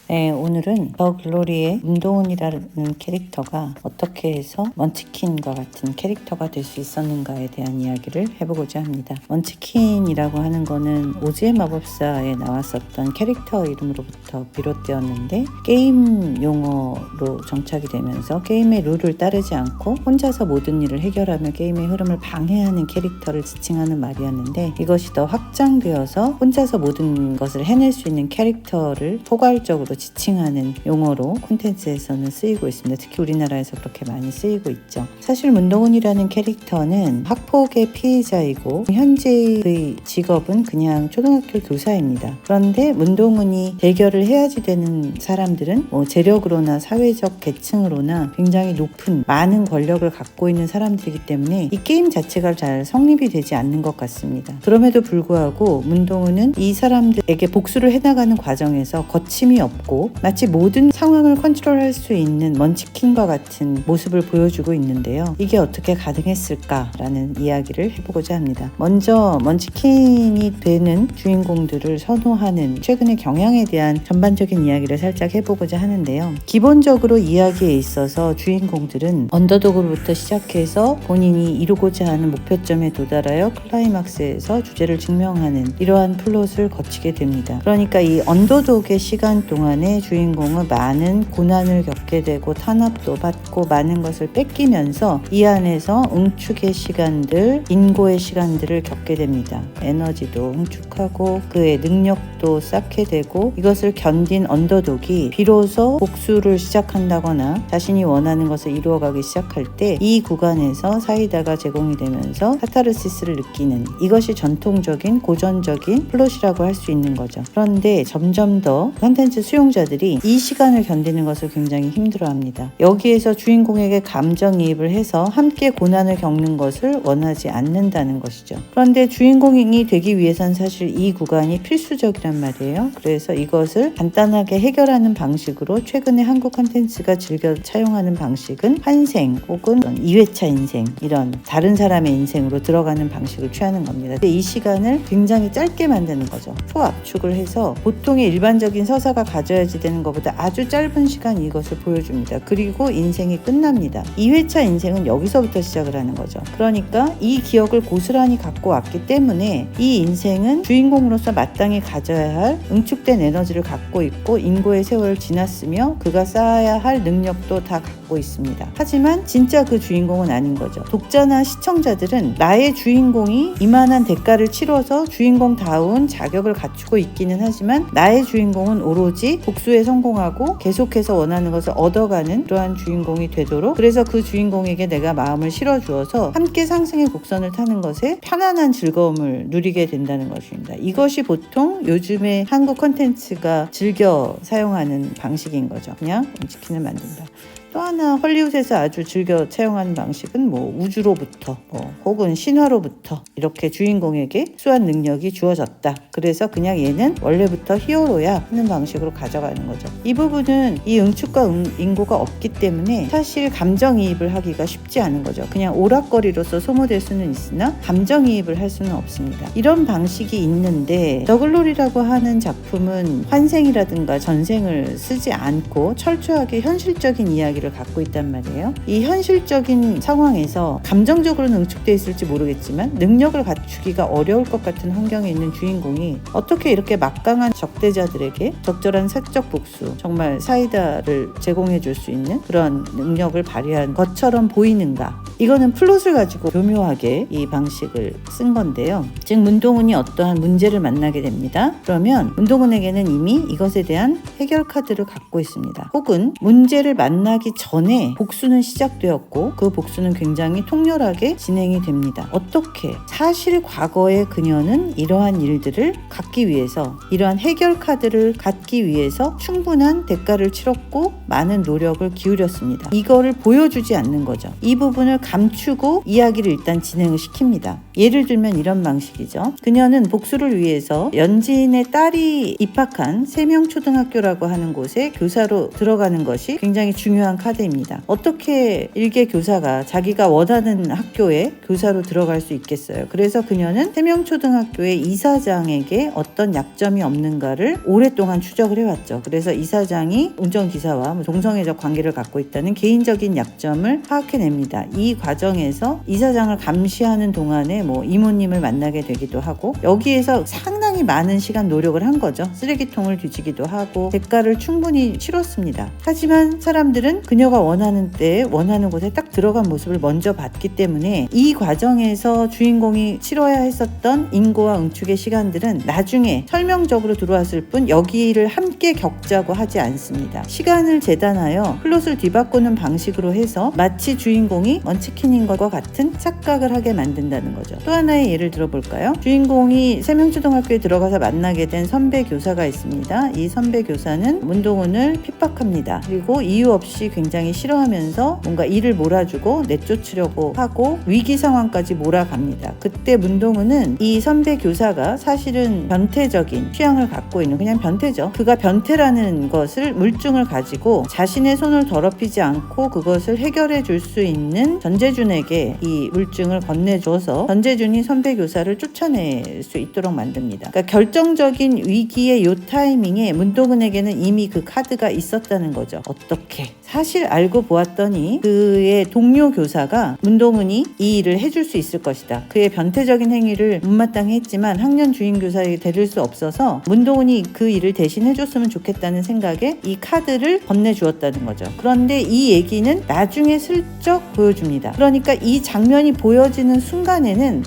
네, 오늘은 더 글로리의 문도훈이라는 캐릭터가 어떻게 해서 먼치킨과 같은 캐릭터가 될 수 있었는가에 대한 이야기를 해보고자 합니다. 먼치킨이라고 하는 거는 오즈의 마법사에 나왔었던 캐릭터 이름으로부터 비롯되었는데 게임 용어로 정착이 되면서 게임의 룰을 따르지 않고 혼자서 모든 일을 해결하며 게임의 흐름을 방해하는 캐릭터를 지칭하는 말이었는데, 이것이 더 확장되어서 혼자서 모든 것을 해낼 수 있는 캐릭터를 포괄적으로 지칭하는 용어로 콘텐츠에서는 쓰이고 있습니다. 특히 우리나라에서 그렇게 많이 쓰이고 있죠. 사실 문도훈이라는 캐릭터는 학폭의 피해자이고 현재의 직업은 그냥 초등학교 교사입니다. 그런데 문도훈이 대결을 해야지 되는 사람들은 재력으로나 사회적 계층으로나 굉장히 높은 많은 권력을 갖고 있는 사람들이기 때문에 이 게임 자체가 잘 성립이 되지 않는 것 같습니다. 그럼에도 불구하고 문도훈은 이 사람들에게 복수를 해나가는 과정에서 거침이 없고 마치 모든 상황을 컨트롤할 수 있는 먼치킨과 같은 모습을 보여주고 있는데요. 이게 어떻게 가능했을까라는 이야기를 해보고자 합니다. 먼저 먼치킨이 되는 주인공들을 선호하는 최근의 경향에 대한 전반적인 이야기를 살짝 해보고자 하는데요. 기본적으로 이야기에 있어서 주인공들은 언더독으로부터 시작해서 본인이 이루고자 하는 목표점에 도달하여 클라이막스에서 주제를 증명하는 이러한 플롯을 거치게 됩니다. 그러니까 이 언더독의 시간 동안에 주인공은 많은 고난을 겪게 되고 탄압도 받고 많은 것을 뺏기면서 이 안에서 응축의 시간들, 인고의 시간들을 겪게 됩니다. 에너지도 응축하고 그의 능력도 쌓게 되고, 이것을 견딘 언더독이 비로소 복수를 시작한다거나 자신이 원하는 것을 이루어가기 시작할 때 이 구간에서 사이다가 제공이 되면서 카타르시스를 느끼는, 이것이 전통적인 고전적인 플롯이라고 할 수 있는 거죠. 그런데 점점 더 콘텐츠 수용자들이 이 시간을 견디는 것을 굉장히 힘들어합니다. 여기에서 주인공에게 감정이입을 해서 함께 고난을 겪는 것을 원하지 않는다는 것이죠. 그런데 주인공이 되기 위해선 사실 이 구간이 필수적이란 말이에요. 그래서 이것을 간단하게 해결하는 방식으로 최근에 한국 콘텐츠가 즐겨 차용하는 방식은 환생 혹은 2회차 인생, 이런 다른 사람의 인생으로 들어가는 방식을 취하는 겁니다. 근데 이 시간을 굉장히 짧게 만드는 거죠. 초압축을 해서 보통의 일반적인 서사가 가져야지 되는 것보다 아주 짧은 시간 이것을 보여줍니다. 그리고 인생이 끝납니다. 2회차 인생은 여기서부터 시작을 하는 거죠. 그러니까 이 기억을 고스란히 갖고 왔기 때문에 이 인생은 주인공으로서 마땅히 가져야 할 응축된 에너지를 갖고 있고 인고의 세월을 지났으며 그가 쌓아야 할 능력도 다 갖고 있습니다. 하지만 진짜 그 주인공은 아닌 거죠. 독자나 시청자들은 나의 주인공이 이만한 대가를 치러서 주인공다운 자격을 갖추고 있기는 하지만 나의 주인공은 오로지 복수에 성공하고 계속해서 원하는 것을 얻어가는 그러한 주인공이 되도록, 그래서 그 주인공에게 내가 마음을 실어주어서 함께 상승의 곡선을 타는 것에 편안한 즐거움을 누리게 된다는 것입니다. 이것이 보통 요즘에 한국 콘텐츠가 즐겨 사용하는 방식인 거죠. 그냥 치킨을 만든다. 또 하나 헐리우드에서 아주 즐겨 차용하는 방식은 우주로부터 혹은 신화로부터 이렇게 주인공에게 수한 능력이 주어졌다. 그래서 그냥 얘는 원래부터 히어로야 하는 방식으로 가져가는 거죠. 이 부분은 이 응축과 인고가 없기 때문에 사실 감정이입을 하기가 쉽지 않은 거죠. 그냥 오락거리로서 소모될 수는 있으나 감정이입을 할 수는 없습니다. 이런 방식이 있는데 더 글로리라고 하는 작품은 환생이라든가 전생을 쓰지 않고 철저하게 현실적인 이야기를 갖고 있단 말이에요. 이 현실적인 상황에서 감정적으로는 응축되어 있을지 모르겠지만 능력을 갖추기가 어려울 것 같은 환경에 있는 주인공이 어떻게 이렇게 막강한 적대자들에게 적절한 사적 복수, 정말 사이다를 제공해 줄 수 있는 그런 능력을 발휘한 것처럼 보이는가. 이거는 플롯을 가지고 교묘하게 이 방식을 쓴 건데요. 즉 문도훈이 어떠한 문제를 만나게 됩니다. 그러면 문도훈에게는 이미 이것에 대한 해결 카드를 갖고 있습니다. 혹은 문제를 만나기 전에 복수는 시작되었고 그 복수는 굉장히 통렬하게 진행이 됩니다. 어떻게? 사실 과거에 그녀는 이러한 일들을 갖기 위해서, 이러한 해결 카드를 갖기 위해서 충분한 대가를 치렀고 많은 노력을 기울였습니다. 이거를 보여주지 않는 거죠. 이 부분을 감추고 이야기를 일단 진행을 시킵니다. 예를 들면 이런 방식이죠. 그녀는 복수를 위해서 연진의 딸이 입학한 세명초등학교라고 하는 곳에 교사로 들어가는 것이 굉장히 중요한 카드입니다. 어떻게 일개 교사가 자기가 원하는 학교에 교사로 들어갈 수 있겠어요. 그래서 그녀는 세명초등학교의 이사장에게 어떤 약점이 없는가를 오랫동안 추적을 해왔죠. 그래서 이사장이 운전기사와 동성애적 관계를 갖고 있다는 개인적인 약점을 파악해냅니다. 이 과정에서 이사장을 감시하는 동안에 이모님을 만나게 되기도 하고, 여기에서 상당히 많은 시간 노력을 한 거죠. 쓰레기통을 뒤지기도 하고 대가를 충분히 치렀습니다. 하지만 사람들은 그녀가 원하는 때에 원하는 곳에 딱 들어간 모습을 먼저 봤기 때문에 이 과정에서 주인공이 치러야 했었던 인고와 응축의 시간들은 나중에 설명적으로 들어왔을 뿐 여기를 함께 겪자고 하지 않습니다. 시간을 재단하여 플롯을 뒤바꾸는 방식으로 해서 마치 주인공이 먼치킨인 것과 같은 착각을 하게 만든다는 거죠. 또 하나의 예를 들어볼까요? 주인공이 세명초등학교에 들어가서 만나게 된 선배 교사가 있습니다. 이 선배 교사는 문동은을 핍박합니다. 그리고 이유 없이 굉장히 싫어하면서 뭔가 일을 몰아주고 내쫓으려고 하고 위기 상황까지 몰아갑니다. 그때 문동은은 이 선배 교사가 사실은 변태적인 취향을 갖고 있는, 그냥 변태죠. 그가 변태라는 것을 물증을 가지고 자신의 손을 더럽히지 않고 그것을 해결해 줄 수 있는 전재준에게 이 물증을 건네줘서 전재준이 선배 교사를 쫓아낼 수 있도록 만듭니다. 그러니까 결정적인 위기의 요 타이밍에 문동은에게는 이미 그 카드가 있었다는 거죠. 어떻게? 사실 알고 보았더니 그의 동료 교사가 문동은이 이 일을 해줄 수 있을 것이다. 그의 변태적인 행위를 못마땅히 했지만 학년 주임 교사에게 데릴 수 없어서 문동은이 그 일을 대신 해줬으면 좋겠다는 생각에 이 카드를 건네주었다는 거죠. 그런데 이 얘기는 나중에 슬쩍 보여줍니다. 그러니까 이 장면이 보여지는 순간에는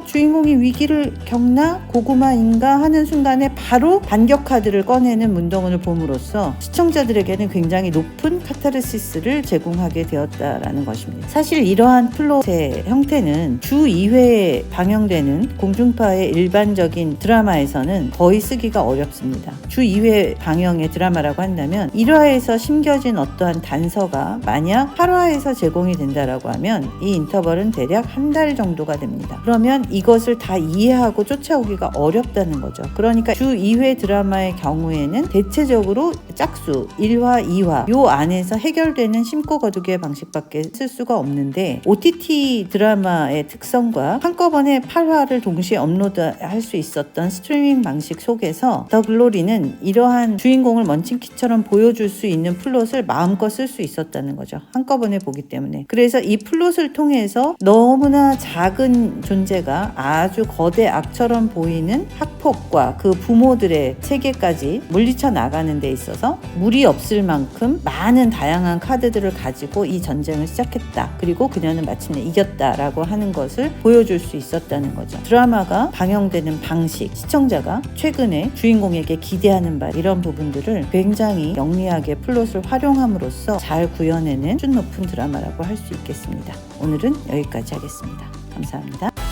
주인공이 위기를 겪나? 고구마인가? 하는 순간에 바로 반격 카드를 꺼내는 문동은을 봄으로써 시청자들에게는 굉장히 높은 카타르시스를 제공하게 되었다라는 것입니다. 사실 이러한 플롯의 형태는 주 2회에 방영되는 공중파의 일반적인 드라마에서는 거의 쓰기가 어렵습니다. 주 2회 방영의 드라마라고 한다면 1화에서 심겨진 어떠한 단서가 만약 8화에서 제공이 된다라고 하면 이 인터벌은 대략 한 달 정도가 됩니다. 그러면 이것을 다 이해하고 쫓아오기가 어렵다는 거죠. 그러니까 주 2회 드라마의 경우에는 대체적으로 짝수 1화, 2화 요 안에서 해결되는 심고 거두기의 방식밖에 쓸 수가 없는데, OTT 드라마의 특성과 한꺼번에 8화를 동시에 업로드할 수 있었던 스트리밍 방식 속에서 더 글로리는 이러한 주인공을 먼치킨처럼 보여줄 수 있는 플롯을 마음껏 쓸 수 있었다는 거죠. 한꺼번에 보기 때문에. 그래서 이 플롯을 통해서 너무나 작은 존재가 아주 거대 악처럼 보이는 학폭과 그 부모들의 세계까지 물리쳐 나가는 데 있어서 무리 없을 만큼 많은 다양한 카드들을 가지고 이 전쟁을 시작했다. 그리고 그녀는 마침내 이겼다라고 하는 것을 보여줄 수 있었다는 거죠. 드라마가 방영되는 방식, 시청자가 최근에 주인공에게 기대하는 바, 이런 부분들을 굉장히 영리하게 플롯을 활용함으로써 잘 구현해낸 수준 높은 드라마라고 할 수 있겠습니다. 오늘은 여기까지 하겠습니다. 감사합니다.